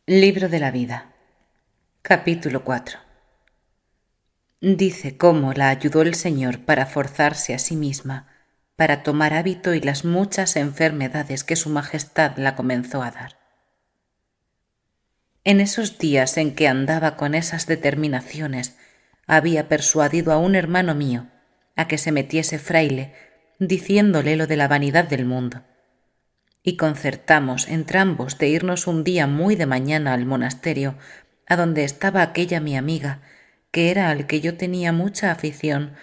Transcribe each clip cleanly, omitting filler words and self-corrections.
Libro de la vida. Capítulo 4. Dice cómo la ayudó el Señor para forzarse a sí misma, para tomar hábito y las muchas enfermedades que su Majestad la comenzó a dar. En esos días en que andaba con esas determinaciones, había persuadido a un hermano mío a que se metiese fraile, diciéndole lo de la vanidad del mundo. Y concertamos entrambos de irnos un día muy de mañana al monasterio, a donde estaba aquella mi amiga, que era al que yo tenía mucha afición,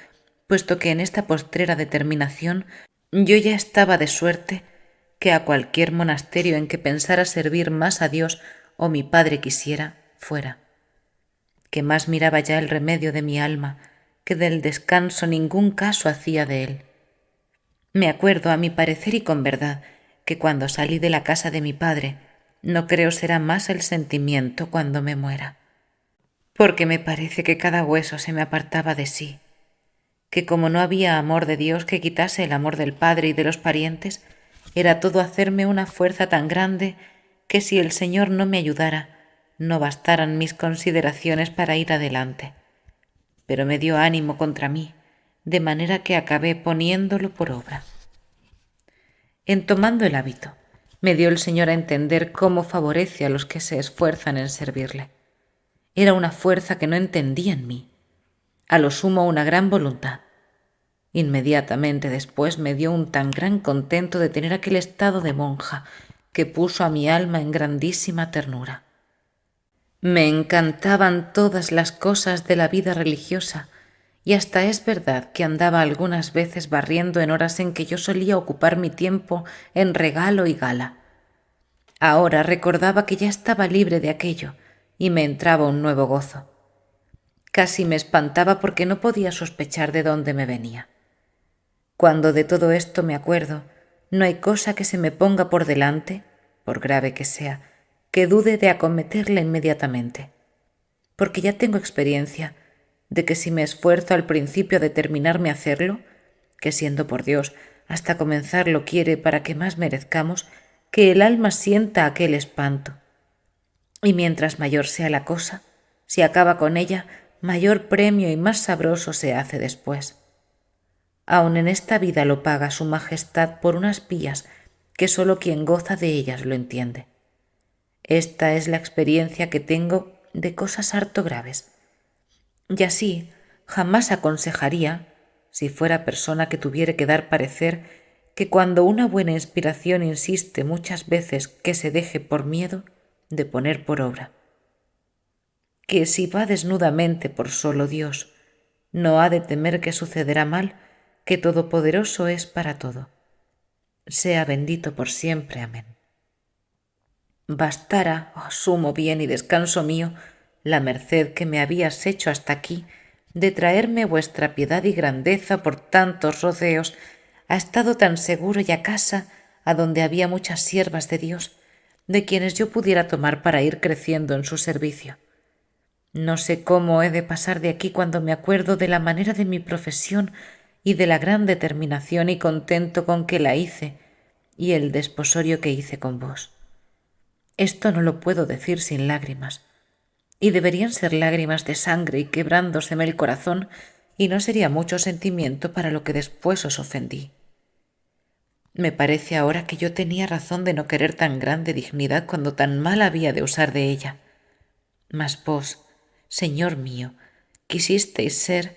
puesto que en esta postrera determinación yo ya estaba de suerte que a cualquier monasterio en que pensara servir más a Dios o mi padre quisiera, fuera. Que más miraba ya el remedio de mi alma, que del descanso ningún caso hacía de él. Me acuerdo, a mi parecer y con verdad, que cuando salí de la casa de mi padre, no creo será más el sentimiento cuando me muera, porque me parece que cada hueso se me apartaba de sí, que como no había amor de Dios que quitase el amor del Padre y de los parientes, era todo hacerme una fuerza tan grande que si el Señor no me ayudara, no bastaran mis consideraciones para ir adelante. Pero me dio ánimo contra mí, de manera que acabé poniéndolo por obra. En tomando el hábito, me dio el Señor a entender cómo favorece a los que se esfuerzan en servirle. Era una fuerza que no entendía en mí, a lo sumo una gran voluntad. Inmediatamente después me dio un tan gran contento de tener aquel estado de monja que puso a mi alma en grandísima ternura. Me encantaban todas las cosas de la vida religiosa, y hasta es verdad que andaba algunas veces barriendo en horas en que yo solía ocupar mi tiempo en regalo y gala. Ahora recordaba que ya estaba libre de aquello y me entraba un nuevo gozo. Casi me espantaba porque no podía sospechar de dónde me venía. Cuando de todo esto me acuerdo, no hay cosa que se me ponga por delante, por grave que sea, que dude de acometerla inmediatamente, porque ya tengo experiencia de que si me esfuerzo al principio a determinarme a hacerlo, que siendo por Dios hasta comenzarlo quiere para que más merezcamos, que el alma sienta aquel espanto. Y mientras mayor sea la cosa, si acaba con ella, mayor premio y más sabroso se hace después. Aun en esta vida lo paga su Majestad por unas vías que sólo quien goza de ellas lo entiende. Esta es la experiencia que tengo de cosas harto graves. Y así jamás aconsejaría, si fuera persona que tuviere que dar parecer, que cuando una buena inspiración insiste muchas veces que se deje por miedo de poner por obra. Que si va desnudamente por solo Dios, no ha de temer que sucederá mal, que todopoderoso es para todo. Sea bendito por siempre. Amén. Bastara, oh sumo bien y descanso mío, la merced que me habías hecho hasta aquí, de traerme vuestra piedad y grandeza por tantos rodeos, a estado tan seguro y a casa, a donde había muchas siervas de Dios, de quienes yo pudiera tomar para ir creciendo en su servicio. No sé cómo he de pasar de aquí cuando me acuerdo de la manera de mi profesión y de la gran determinación y contento con que la hice y el desposorio que hice con vos. Esto no lo puedo decir sin lágrimas, y deberían ser lágrimas de sangre y quebrándoseme el corazón, y no sería mucho sentimiento para lo que después os ofendí. Me parece ahora que yo tenía razón de no querer tan grande dignidad cuando tan mal había de usar de ella. Mas vos, Señor mío, quisisteis ser,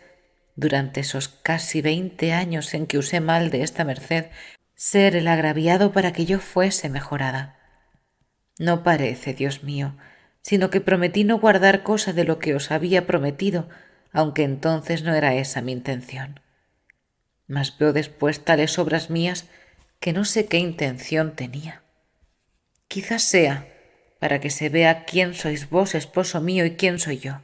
durante esos casi 20 años en que usé mal de esta merced, ser el agraviado para que yo fuese mejorada. No parece, Dios mío, sino que prometí no guardar cosa de lo que os había prometido, aunque entonces no era esa mi intención. Mas veo después tales obras mías que no sé qué intención tenía. Quizás sea para que se vea quién sois vos, esposo mío, y quién soy yo,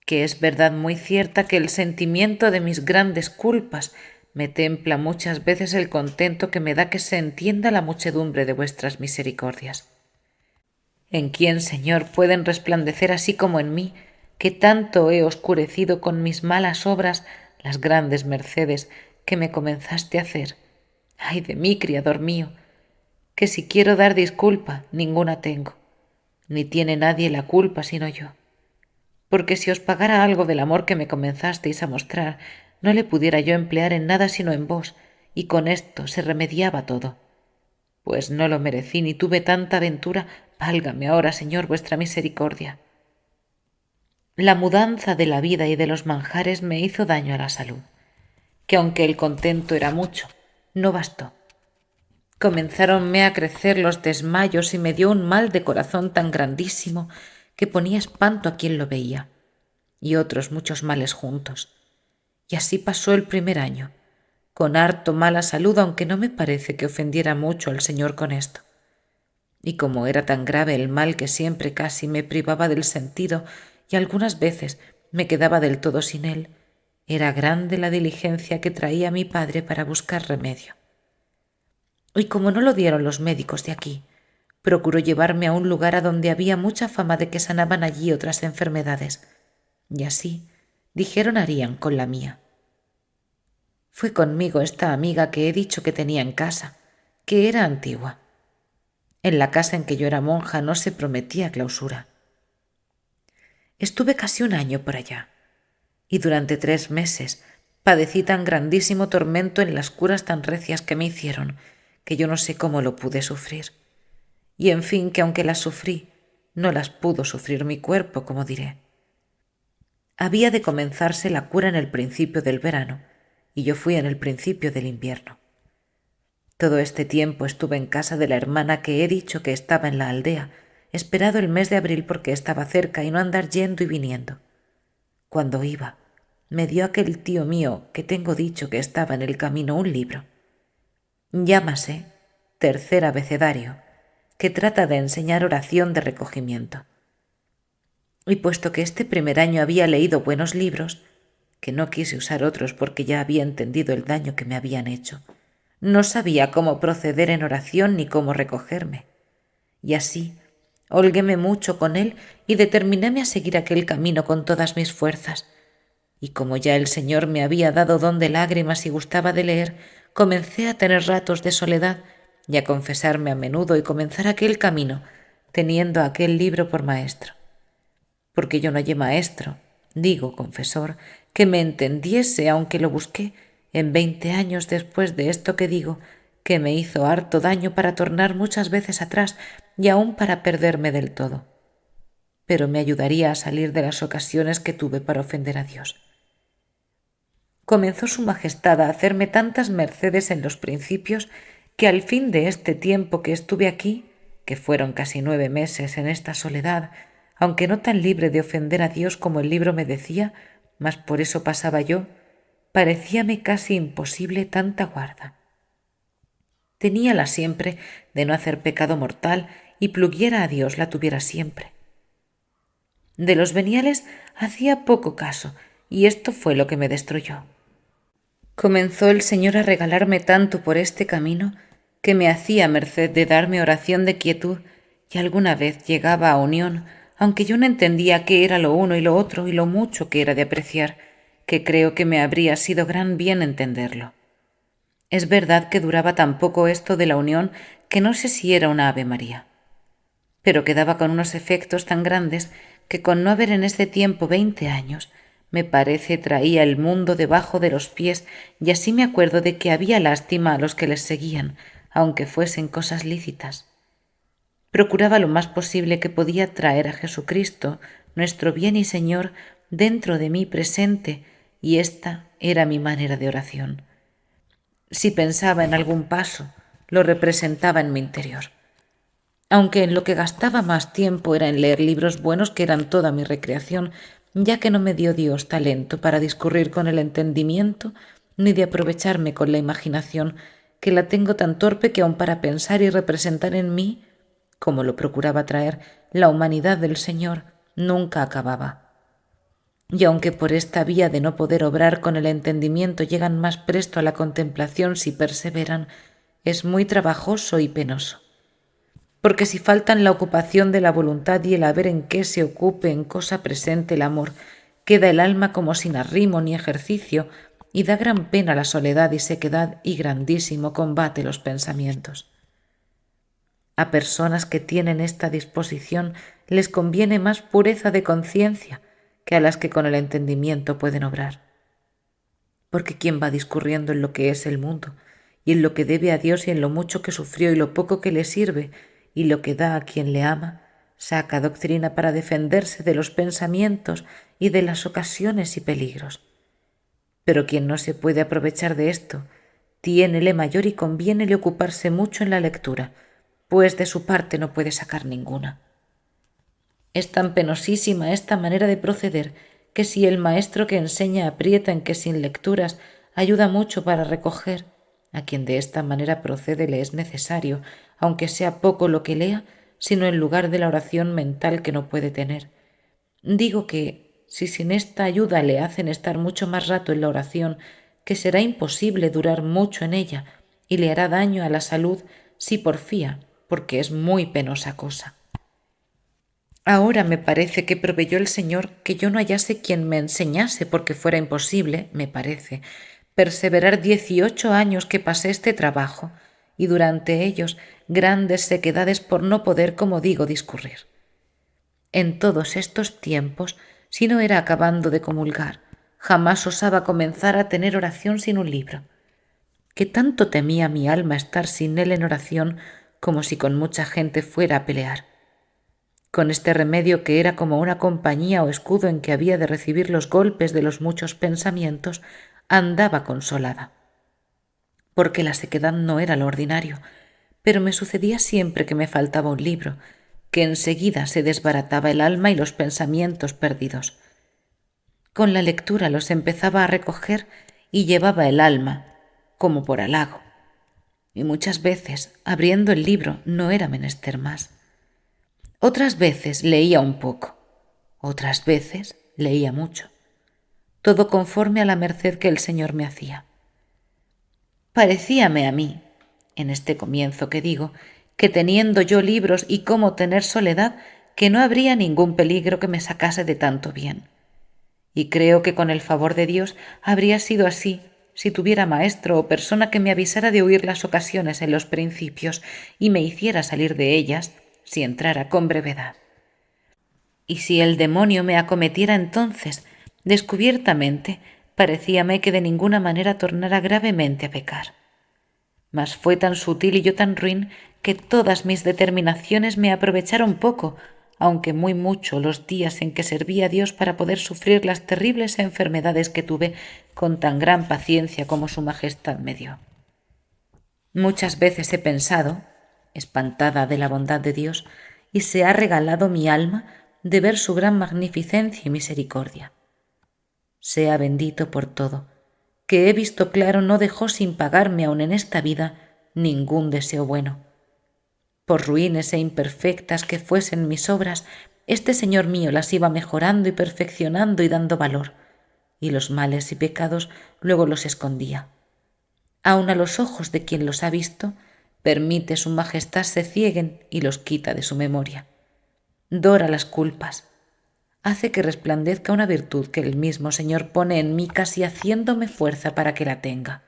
que es verdad muy cierta que el sentimiento de mis grandes culpas me templa muchas veces el contento que me da que se entienda la muchedumbre de vuestras misericordias. ¿En quién, Señor, pueden resplandecer así como en mí, que tanto he oscurecido con mis malas obras las grandes mercedes que me comenzaste a hacer? Ay de mí, Criador mío, que si quiero dar disculpa, ninguna tengo. ni tiene nadie la culpa sino yo. Porque si os pagara algo del amor que me comenzasteis a mostrar, no le pudiera yo emplear en nada sino en vos, y con esto se remediaba todo. Pues no lo merecí ni tuve tanta ventura, válgame ahora, Señor, vuestra misericordia. La mudanza de la vida y de los manjares me hizo daño a la salud, que aunque el contento era mucho, no bastó. Comenzáronme a crecer los desmayos y me dio un mal de corazón tan grandísimo que ponía espanto a quien lo veía, y otros muchos males juntos. Y así pasó el primer año, con harto mala salud, aunque no me parece que ofendiera mucho al Señor con esto. Y como era tan grave el mal que siempre casi me privaba del sentido y algunas veces me quedaba del todo sin él, era grande la diligencia que traía mi padre para buscar remedio. Y como no lo dieron los médicos de aquí, procuró llevarme a un lugar a donde había mucha fama de que sanaban allí otras enfermedades, y así dijeron harían con la mía. Fue conmigo esta amiga que he dicho que tenía en casa, que era antigua. En la casa en que yo era monja no se prometía clausura. Estuve casi un año por allá, y durante 3 meses padecí tan grandísimo tormento en las curas tan recias que me hicieron, que yo no sé cómo lo pude sufrir. Y en fin, que aunque las sufrí, no las pudo sufrir mi cuerpo, como diré. Había de comenzarse la cura en el principio del verano, y yo fui en el principio del invierno. Todo este tiempo estuve en casa de la hermana que he dicho que estaba en la aldea, esperado el mes de abril porque estaba cerca y no andar yendo y viniendo. Cuando iba, me dio aquel tío mío que tengo dicho que estaba en el camino un libro. Llámase Tercer Abecedario, que trata de enseñar oración de recogimiento. Y puesto que este primer año había leído buenos libros, que no quise usar otros porque ya había entendido el daño que me habían hecho, no sabía cómo proceder en oración ni cómo recogerme. Y así holguéme mucho con él y determinéme a seguir aquel camino con todas mis fuerzas. Y como ya el Señor me había dado don de lágrimas y gustaba de leer, comencé a tener ratos de soledad y a confesarme a menudo y comenzar aquel camino, teniendo aquel libro por maestro. Porque yo no hallé maestro, digo confesor, que me entendiese, aunque lo busqué, en 20 años después de esto que digo, que me hizo harto daño para tornar muchas veces atrás y aun para perderme del todo. Pero me ayudaría a salir de las ocasiones que tuve para ofender a Dios. Comenzó su majestad a hacerme tantas mercedes en los principios que al fin de este tiempo que estuve aquí, que fueron casi 9 meses en esta soledad, aunque no tan libre de ofender a Dios como el libro me decía, mas por eso pasaba yo, parecíame casi imposible tanta guarda. Teníala siempre de no hacer pecado mortal y pluguiera a Dios la tuviera siempre. De los veniales hacía poco caso y esto fue lo que me destruyó. Comenzó el Señor a regalarme tanto por este camino que me hacía merced de darme oración de quietud y alguna vez llegaba a unión, aunque yo no entendía qué era lo uno y lo otro y lo mucho que era de apreciar, que creo que me habría sido gran bien entenderlo. Es verdad que duraba tan poco esto de la unión que no sé si era una Ave María, pero quedaba con unos efectos tan grandes que con no haber en este tiempo 20 años, me parece traía el mundo debajo de los pies y así me acuerdo de que había lástima a los que les seguían, aunque fuesen cosas lícitas. Procuraba lo más posible que podía traer a Jesucristo, nuestro bien y Señor, dentro de mí presente, y esta era mi manera de oración. Si pensaba en algún paso, lo representaba en mi interior. Aunque en lo que gastaba más tiempo era en leer libros buenos que eran toda mi recreación, ya que no me dio Dios talento para discurrir con el entendimiento, ni de aprovecharme con la imaginación, que la tengo tan torpe que aun para pensar y representar en mí, como lo procuraba traer, la humanidad del Señor, nunca acababa. Y aunque por esta vía de no poder obrar con el entendimiento llegan más presto a la contemplación si perseveran, es muy trabajoso y penoso. Porque si faltan la ocupación de la voluntad y el haber en qué se ocupe en cosa presente el amor, queda el alma como sin arrimo ni ejercicio, y da gran pena la soledad y sequedad y grandísimo combate los pensamientos. A personas que tienen esta disposición les conviene más pureza de conciencia que a las que con el entendimiento pueden obrar. Porque quien va discurriendo en lo que es el mundo, y en lo que debe a Dios y en lo mucho que sufrió y lo poco que le sirve, y lo que da a quien le ama, saca doctrina para defenderse de los pensamientos y de las ocasiones y peligros. Pero quien no se puede aprovechar de esto, tiénele mayor y conviénele ocuparse mucho en la lectura, pues de su parte no puede sacar ninguna. Es tan penosísima esta manera de proceder que si el maestro que enseña aprieta en que sin lecturas ayuda mucho para recoger, a quien de esta manera procede le es necesario, aunque sea poco lo que lea, sino en lugar de la oración mental que no puede tener. Digo que, si sin esta ayuda le hacen estar mucho más rato en la oración, que será imposible durar mucho en ella y le hará daño a la salud si porfía, porque es muy penosa cosa. Ahora me parece que proveyó el Señor que yo no hallase quien me enseñase, porque fuera imposible, me parece, perseverar 18 años que pasé este trabajo, y durante ellos grandes sequedades por no poder, como digo, discurrir. En todos estos tiempos, si no era acabando de comulgar, jamás osaba comenzar a tener oración sin un libro, que tanto temía mi alma estar sin él en oración como si con mucha gente fuera a pelear. Con este remedio, que era como una compañía o escudo en que había de recibir los golpes de los muchos pensamientos, andaba consolada. Porque la sequedad no era lo ordinario, pero me sucedía siempre que me faltaba un libro, que enseguida se desbarataba el alma y los pensamientos perdidos. Con la lectura los empezaba a recoger y llevaba el alma, como por halago. Y muchas veces, abriendo el libro, no era menester más. Otras veces leía un poco, otras veces leía mucho, todo conforme a la merced que el Señor me hacía. Parecíame a mí, en este comienzo que digo, que teniendo yo libros y cómo tener soledad, que no habría ningún peligro que me sacase de tanto bien. Y creo que con el favor de Dios habría sido así, si tuviera maestro o persona que me avisara de huir las ocasiones en los principios y me hiciera salir de ellas, si entrara con brevedad. Y si el demonio me acometiera entonces, descubiertamente, parecíame que de ninguna manera tornara gravemente a pecar. Mas fue tan sutil y yo tan ruin que todas mis determinaciones me aprovecharon poco, aunque muy mucho los días en que serví a Dios para poder sufrir las terribles enfermedades que tuve con tan gran paciencia como su majestad me dio. Muchas veces he pensado, espantada de la bondad de Dios, y se ha regalado mi alma de ver su gran magnificencia y misericordia. Sea bendito por todo, que he visto claro no dejó sin pagarme aun en esta vida ningún deseo bueno. Por ruines e imperfectas que fuesen mis obras, este Señor mío las iba mejorando y perfeccionando y dando valor, y los males y pecados luego los escondía. Aun a los ojos de quien los ha visto, permite su majestad se cieguen y los quita de su memoria. Dora las culpas, hace que resplandezca una virtud que el mismo Señor pone en mí casi haciéndome fuerza para que la tenga.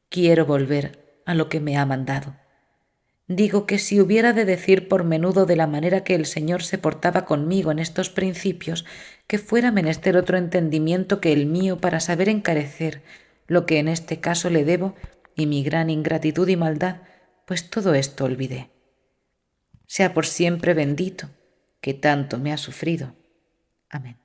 Quiero volver a lo que me ha mandado. Digo que si hubiera de decir por menudo de la manera que el Señor se portaba conmigo en estos principios, que fuera menester otro entendimiento que el mío para saber encarecer lo que en este caso le debo y mi gran ingratitud y maldad, pues todo esto olvidé. Sea por siempre bendito, que tanto me ha sufrido. Amén.